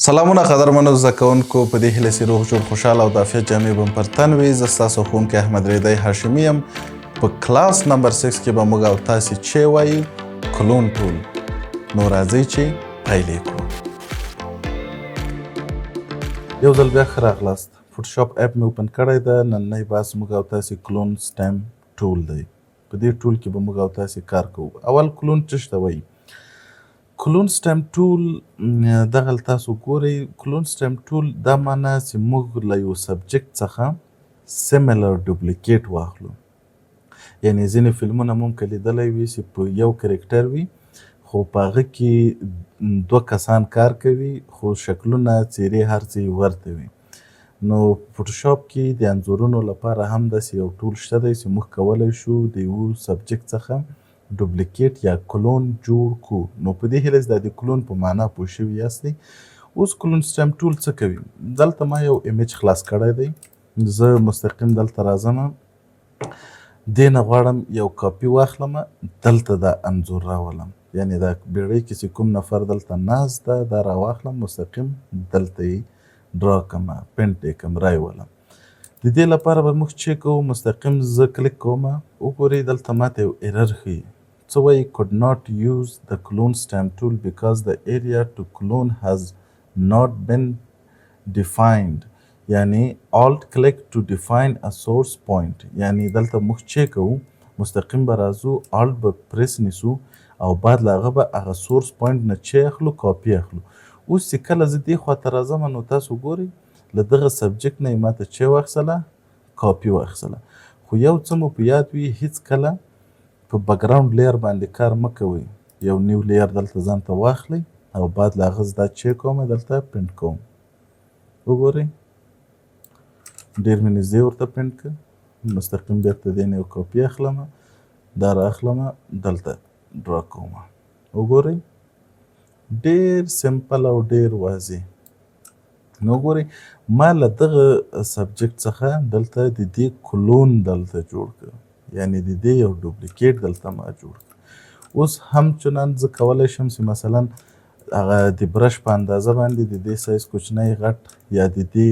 سلامونه قدرمنو زده کوونکو، په دې هیله چې روغ جوړ خوشحاله او د عافیت جامې به پر تن وي. زه ستاسو ښوونکی احمد ریدی هاشمي یم. په کلاس نمبر 6 کې به موږ او تاسې چې وایو کلون ټول. نو راځئ چې پیل یې کړو. یو ځل بیا ښه راغلاست. فوټوشاپ اپ مې اوپن کړی ده. نننی بحث موږ او تاسې کلون سټیم ټول دی. په دې ټول کې به موږ او تاسې کار کوو. اول کلون څه ته وایي؟ کلون سټیم ټول دغه تاسو ګورئ. کلون سټیم ټول دا معنا چې موږ له یو سبجیکټ څخه سیملر ډوپلیکیټ واخلو. یعنې ځینې فلمونه ممکن لیدلی وي چې په یو کرکټر وي خو په هغه کې دوه کسان کار کوي خو شکلونه څیرې هر څه یې ورته وي. نو فوټوشاپ کې د انځورونو لپاره هم داسې یو ټول شته دی چې موږ کولی شو د یو سبجیکټ څخه ډوپلیکیټ یا کلون جوړ کړو. نو په دې هیله چې دا د کلون په معنا پوه شوي یاستئ. اوس کلون سټیم ټول څه کوي؟ دلته ما یو ایمیج خلاص کړی دی. زه مستقیم دلته راځم. دې نه غواړم یو کاپي واخلم، دلته دا انځور راولم. یعنې دا بیړۍ کې چې کوم نفر دلته ناست ده دا راواخلم، مستقیم دلته یې ډرا کړم، پینټ یې کړم، رایولم. د دې لپاره به موږ چې کوو، مستقیم زه کلیک کوم. وګورئ دلته ماته یو ایرر ښیي. څه وایي؟ could not use the clone stamp tool because the area to clone has not been defined. یعنی alt click to define a source point. یعنی دلته موږ چې کوو مستقیم به راځو، alt به پریس نیسو او بعد له هغه به هغه سورس پوینټ نه چې اخلو کاپي اخلو. اوس چې کله زه دې خواته راځم نو تاسو ګورئ له دغه سبجیکټ نه یې ماته چې واخیستله، کاپي واخیستله. خو یو څه مو په یاد وي، هیڅ کله په بکګراوند لیر باندې کار مه کوئ. یو نیو لیر دلته ځان ته واخلئ او بعد له هغه زه دا چې کوم دلته پرنټ کوم. وګورئ ډېر مې نږدې ورته پرنټ کړ. مستقیم بېرته دې نه یو کاپي اخلم، دا را اخلم، دلته ډرا کوم. وګورئ ډېر سمپل او ډېر واضح. نو وګورئ ما له دغه سبجیکټ څخه دلته د دې کلون دلته جوړ کړ، یعنې د دې یو ډوپلیکیټ دلته ما جوړ کړ. اوس همچنان زه کولی شم چې مثلا هغه د برش په اندازه باندې د دې سایز کوچنی غټ یا د دې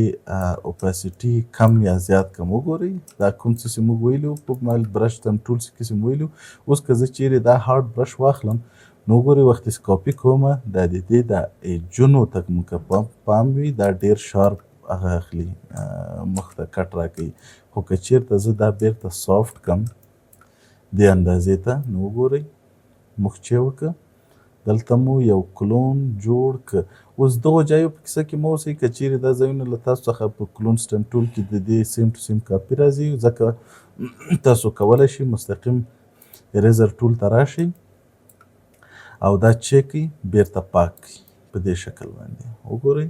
اوپاسیټي کم یا زیات کم. وګورئ دا کوم څه چې موږ ویلو په برش تم ټول کې چې موږ ویلو. اوس که زه چیرې دا هارډ برش واخلم نو وګورئ وختې چې کاپي کوم دا د دې د ایجونو ته که پام وي دا ډېر شارپ هغه اخلي، مخ ته کټ راکوي. خو که چیرته زه دا بیرته سافټ کړم دې اندازې ته نو وګورئ موږ چې وکړه دلته مو یو کلون جوړ کړ. اوس دغو ځایو په کیسه کې مه اوسئ که چیرې دا ځایونه له تاسو څخه په کلون سټیم ټول کې د دې سیم ټو سیم کاپي راځي، ځکه تاسو کولی شئ مستقیم اریزر ټول ته راشئ او دا چې کړئ بیرته پاک کړئ په دې شکل باندې. وګورئ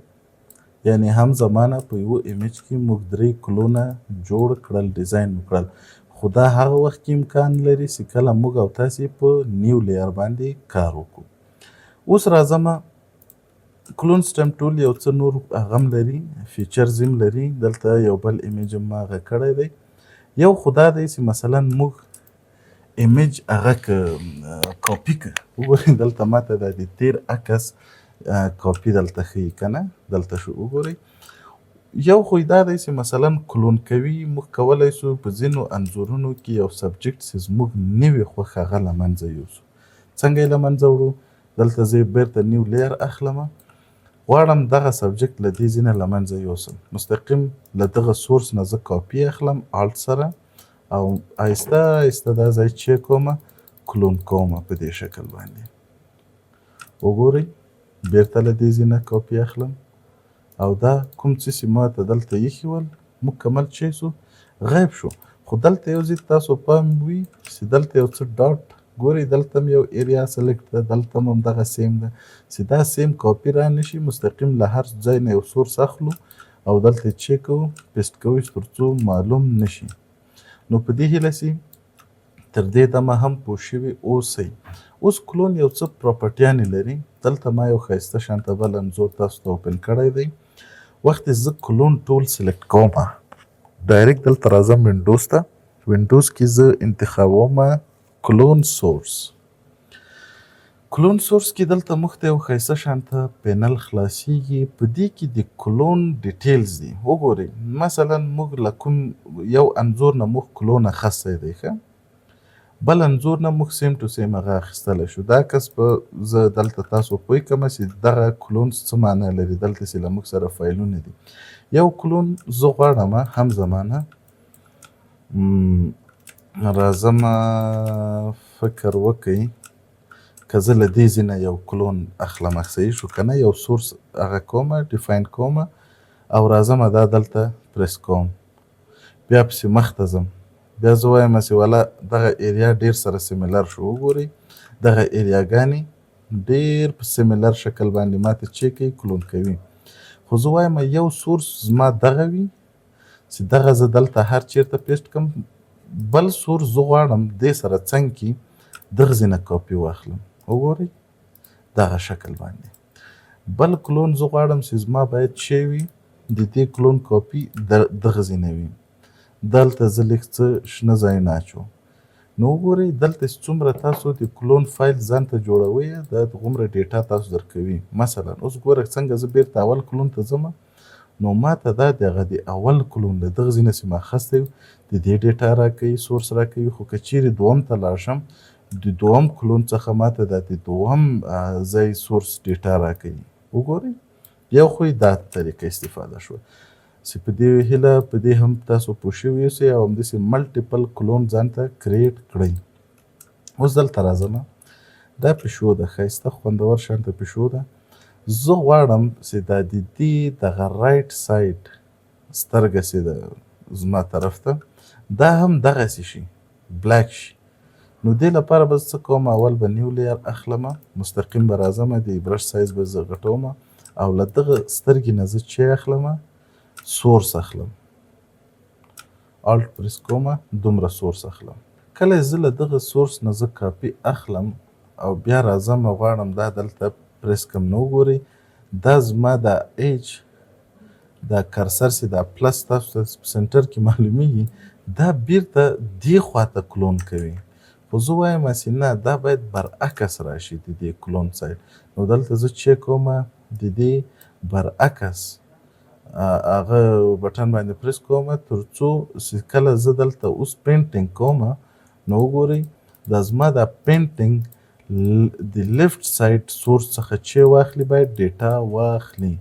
یعنې هم زمانه په یوه ایمیج کې موږ 3 کلونه جوړ کړل، ډیزاین وکړل. خو دا هغه وخت کې امکان لري چې کله موږ او تاسې په نیو لیر باندې کار وکړو. اوس راځم کلون سټیم ټول یو څه نور هغه هم لري، فیچرز هم لري. دلته یو بل ایمیج هم ما هغه کړی دی. یو خو دا دی چې مثلا موږ ایمیج هغه کاپي که. وګورئ دلته ماته دا د تیر عکس کاپي دلته ښیي که نه، دلته شو. وګورئ یو خو دا دی چې مثلا کلون کوي موږ کولی شو په ځینو انځورونو کې یو سبجیکټ چې زموږ نه وي خوښ هغه له منځه یوسو. څنګه یې له منځه وړو؟ دلته زه بیرته نیو لیر اخلم، غواړم دغه سبجیکټ له دې ځینه له منځه یوسم. مستقیم له دغه سورس نه زه کاپي اخلم آلټ سره او آهسته آهسته دا ځای چې کوم کلون کوم په دې شکل باندې. وګورئ بیرته له دې ځینه کاپي اخلم او دا کوم څه چې ما ته دلته ایښي ول مکمل چې سو غیب شو. خو دلته یو ځای تاسو پام وي چې دلته یو څه ډاټ ګورئ، دلته هم یو ایریا سلیکټ ده، دلته هم دغه سیم ده. چې دا سیم کاپي را نشي مستقیم له هر ځای نه یو سورس اخلو او دلته چې کوو پیسټ کوو تر څو معلوم نشي. نو په دې هیله چې تر دې دمه هم پوه شوي اوسئ. اوس کلون یو څه پراپرټیانې لري. دلته ما یو ښایسته شانته بل انځور تاسو ته اوپن کړی دی. وخت زه کلون ټول سلیکټ کوم ډایرکټ دلته راځم وینډوز ته. وینډوز کې زه انتخابوم کلون سورس. کلون سورس کې دلته موږ ته یو ښایسته شانته پینل خلاصیږي. په دې کې د کلون ډیټیلز دي. وګورئ مثلا موږ له کوم یو انځور نه موږ کلون اخیستی دی ښه، بل انځور نه موږ سیم ټو سیم هغه اخیستلی شو. دا کس به زه دلته تاسو پوه کړمه چې دغه کلون څه معنی لري. دلته چې له موږ سره فایلونه دي. یو کلون زه غواړمه هم زمانه راځمه فکر وکئ که زه له دې ځای نه یو کلون اخلمه، صحیح شو که نه، یو سورس هغه کومه ډیفاین کومه او راځمه دا دلته پریس کوم، بیا پسې مخته ځم، بیا زه وایم چې والا دغه ایریا ډېر سره سیمیلر شو. وګورئ دغه ایریاګانې ډېر په سیمیلر شکل باندې ماته چې کوي کلون کوي. خو زه وایم یو سورس زما دغه وي چې دغه زه دلته هر چیرته پیسټ کړم، بل سورس زه غواړم دې سره څنګ کې دغه ځای نه کاپي واخلم. وګورئ دغه شکل باندې. بل کلون زه غواړم چې زما باید چې وي د دې کلون کاپي دغه ځای نه وي. دلته زه لږ څه شنه ځایونه اچوم. نو وګورئ دلته چې څومره تاسو د کلون فایل ځان ته جوړوئ دا غومره ډیټا تاسو درکوي. مثلا اوس ګوره څنګه زه بیرته اول کلون ته ځم، نو ماته دا دغه د اول کلون له دغه ځای نه چې ما اخیستی د دې ډیټا راکوي، سورس راکوي. خو که چیرې دوم ته لاړ شم د دوم کلون څخه ماته دا د دوم ځای سورس ډیټا راکوي. وګورئ یو خو دا طریقه استفاده شوه چې په دې هیله په دې هم تاسو پوه شوي اوسئ او همداسې ملټیپل کلون ځان ته کریټ کړئ. اوس دلته راځم، دا پیشو ده، ښایسته خوندور شانته پیشو ده. زه غواړم چې دا د دې دغه رایټ سایډ سترګه چې ده زما طرف ته دا هم دغسې شي بلیک شي. نو دې لپاره به څه کوم، اول به نیو لیر اخلمه، مستقیم به راځمه، د برش سایز به زه غټومه او له دغه سترګې نه زه چې اخلمه سورس اخلم، الټ پریس کومه دومره سورس اخلم. کله زه له دغه سورس نه زه کاپي اخلم او بیا راځم غواړم دا دلته پریس کم. نو وګورئ دا زما د ایج دا کرسر چې دا پلس تاسو ته په سنټر کې معلومیږي دا بیرته دې خواته کلون کوي. خو زه وایم چې نه دا باید برعکس راشي د دې کلون سایډ. نو دلته زه چک کومه د دې برعکس هغه بټن باندې پریس کومه تر څو چې کله زه دلته اوس پینټینګ کومه نو وګورئ دا زما دا پینټینګ د لیفت سایډ سورس څخه چې واخلي باید ډیټا واخلي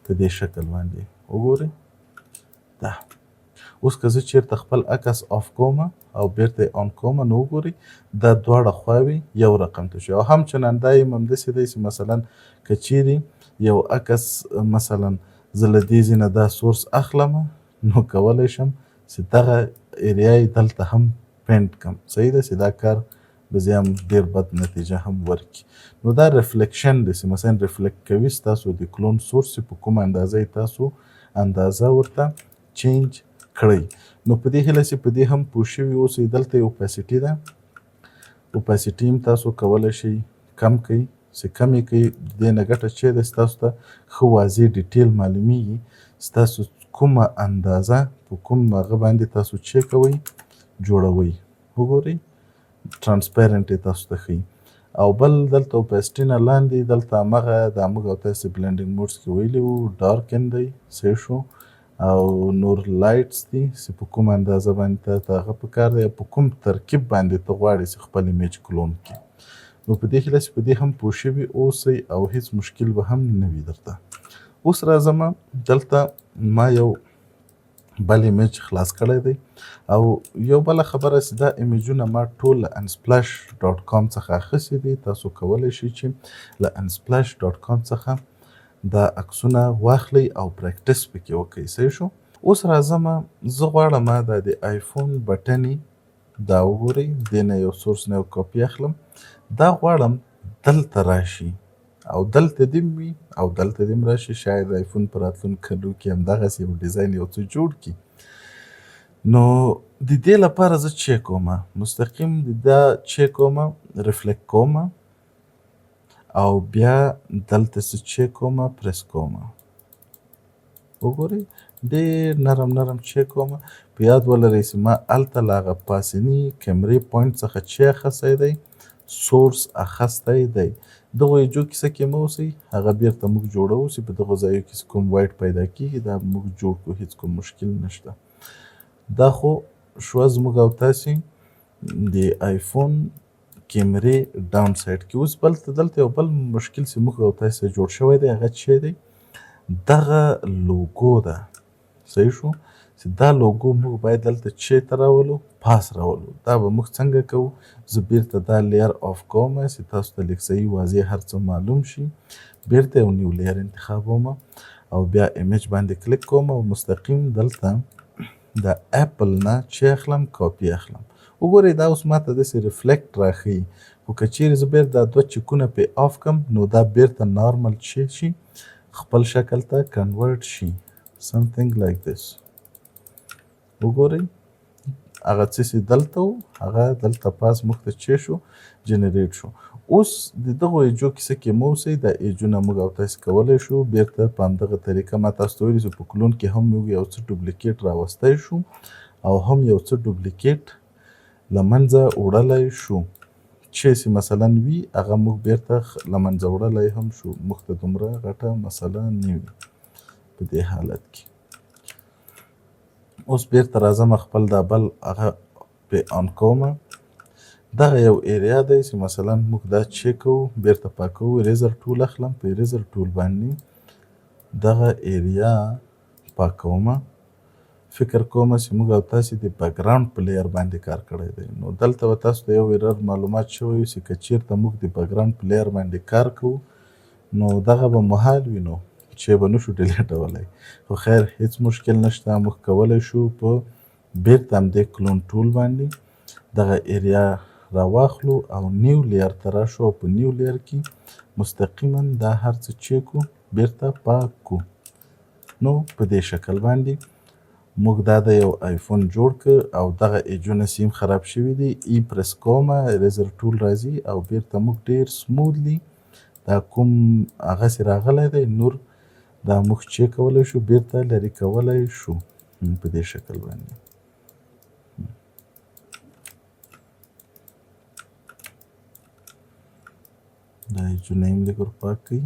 په دې شکل باندې. وګورئ دا اوس که زه چیرته خپل عکس آف کومه او بیرته آن کومه نو وګورئ دا دواړه خواوې یو رقم ته شي. او همچنان دا یې همداسې دی چې مثلا که چیرې یو عکس مثلا زه له دې ځای نه دا سورس اخلمه نو کولی شم چې دغه ایریا یې دلته هم پینټ کړم. صحیح ده چې دا کار به زه هم ډېر بد نتیجه هم ورکړي. نو دا ریفلیکشن دی چې مثلا ریفلیکټ کوي ستاسو د کلون سورس چې په کومه اندازه یې تاسو اندازه ورته چینج کړئ. نو په دې هیله چې په دې هم پوه شوي اوسئ. دلته یې اوپاسیټي ده، اوپاسیټي هم تاسو کولی شئ کم کړئ. چې کم یې کوئ د دې نه ګټه چې ده ستاسو ته ښه واضح ډیټیل معلومیږي ستاسو کومه اندازه په کوم هغه باندې تاسو چې کوئ جوړوئ. وګورئ ترانسپیرنټ یې تاسو ته ښیي. او بل دلته اوپاسیټي نه لاندې دلته همغه دا موږ او تاسې بلنډینګ موډس کې ویلي وو ډارکن دی صحیح شو، او نور لایټس دي چې په کوم اندازه باندې ته هغه پکار دی، په کوم ترکیب باندې ته غواړې چې خپل ایمیج کلون کړي. نو په دې هیله چې په دې هم پوه شوي اوسئ او هیڅ مشکل به هم نه وي درته. اوس راځم دلته ما یو بل ایمیج خلاص کړی دی او یو بله خبره چې دا ایمیجونه ما ټول له انسپلاش ډاټ کام څخه اخیستي دي. تاسو کولی شئ چې له انسپلاش ډاټ کام څخه دا عکسونه واخلئ او پریکټس پکې وکئ. صحیح شو. اوس راځم زه غواړم دا د آیفون بټنې دا وګورئ دې نه یو سورس نه یو کاپي اخلم. دا غواړم دلته راشي او دلته دې وي او دلته دې راشي. شاید آیفون په راتلونکي کلو کې همدغسې یو ډیزاین یو څه جوړ کړي. نو د دې لپاره زه چک کومه مستقیم دا چک کومه ریفلیکټ کومه او بیا دلته څه چک کومه پریس کومه. وګورئ ډېر نرم نرم چک کومه. په یاد ولرئ چې ما هلته له هغه پاسني کیمرې پوینټ څخه چې اخیستی دی سورس اخستی دی. دغو ایجو کیسه کې مه اوسئ، هغه بیرته موږ جوړوو چې په دغو ځایو کې کوم وایټ پیدا کېږي دا موږ جوړ کړو، هېڅ کوم مشکل نشته. دا خو شوه زموږ او تاسې د آیفون کیمرې ډاون سایډ کې. اوس دلته یو بل مشکل چې موږ او تاسې جوړ شوی دی هغه څه دی؟ دغه لوګو ده، صحیح شو؟ چې دا لوګو موږ باید دلته چیرته راولو؟ پاس راولو. دا به موږ څنګه کوو؟ زه بیرته دا لیر آف کوم چې تاسو ته لږ صحیح واضح هر څه معلوم شي. بیرته یو نیو لیر انتخابوم او بیا ایمیج باندې کلیک کوم او مستقیم دلته د اپل نه چې اخلم کاپي اخلم. وګورئ دا اوس ماته داسې ریفلیکټ راښیي، خو که چیرې زه بیرته دا دوه چکونه پې آف کړم نو دا بیرته نارمل شي، خپل شکل ته کنورټ شي. something like this. وګورئ هغه څه چې دلته و هغه دلته پاس موږ ته چې شو جنریټ شو. اوس د دغو ایجو کیسه کې مه اوسئ، دا ایجونه موږ او تاسې کولی شو بیرته په همدغه طریقه ما تاسو ته ویلي چې په کلون کې هم موږ یو څه ډوپلیکیټ راوستی شو او هم یو څه ډوپلیکیټ له منځه وړلی شو چې مثلا وي هغه موږ بیرته له منځه وړلی هم شو. موږ ته دومره غټه مسله نه وي په دې حالت کې. اوس بیرته راځم خپل دا بل هغه پې آن کومه. دغه یو ایریا دی چې مثلا موږ دا چیک کوو، بیرته پاکوو، اریزر ټول اخلم، په اریزر ټول باندې دغه ایریا پاکومه. فکر کومه چې موږ او تاسې د بیکګراونډ په لیر باندې کار کړی دی. نو دلته به تاسو ته یو ایرر معلومات شوی وي چې که چیرته موږ د بیکګراونډ په لیر باندې کار کوو نو دغه به محال وي، نو چې به نشو ډیلیټولی. خو خیر هیڅ مشکل نشته، موږ کولی شو په بیرته همدې کلون ټول باندې دغه ایریا راواخلو او نیو لیر ته راشو او په نیو لیر کې مستقیما دا هر څه چیک کړو، بیرته پاک کړو. نو په دې شکل باندې موږ دا د یو آیفون جوړ کړ او دغه ایجونه سیم خراب شوي دي. ای پرس کومه، اریزر ټول راځي او بیرته موږ ډېر سمودلی دا کوم هغسې راغلی دی نور دا موږ چیک کولی شو، بیرته لرې کولی شو په دې شکل باندې. دا ایجونه یې لږ ور پاک کړئ.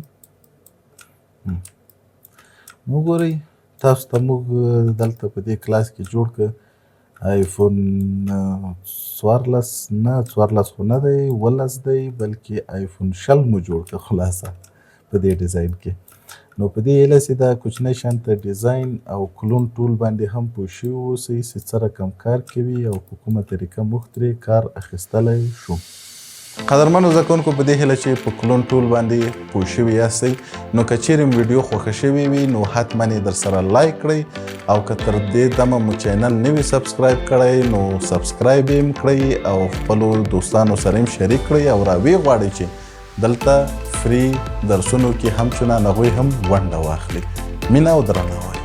نو وګورئ تاسو ته موږ دلته په دې کلاس کې جوړ کړ آیفون 14 نه 14 خو نه دی 17 دی بلکې آیفون 20 مو جوړ کړ خلاصه په دې ډیزاین کې. نو په دې هیله چې دا کوچنی شانته ډیزاین او کلون ټول باندې هم پوه شوي اوسئ چې څه رقم کار کوي او په کومه طریقه موږ ترې کار اخیستلی شو. قدرمنو زده کوونکو په دې هیله چې په کلون ټول باندې پوه شوي یاستئ. نو که چیرې مو ویډیو خوښه شوې وي نو حتما یې درسره لایک کړئ او که تر دې دمه مو چینل نه وي سبسکرایب کړی نو سبسکرایب یې هم کړئ او خپلو دوستانو سره یې شریک کړئ او راویې غواړئ چې دلته فری درسونو کې هم چنان هغوی هم ونډه واخلي. مینه او درناوی.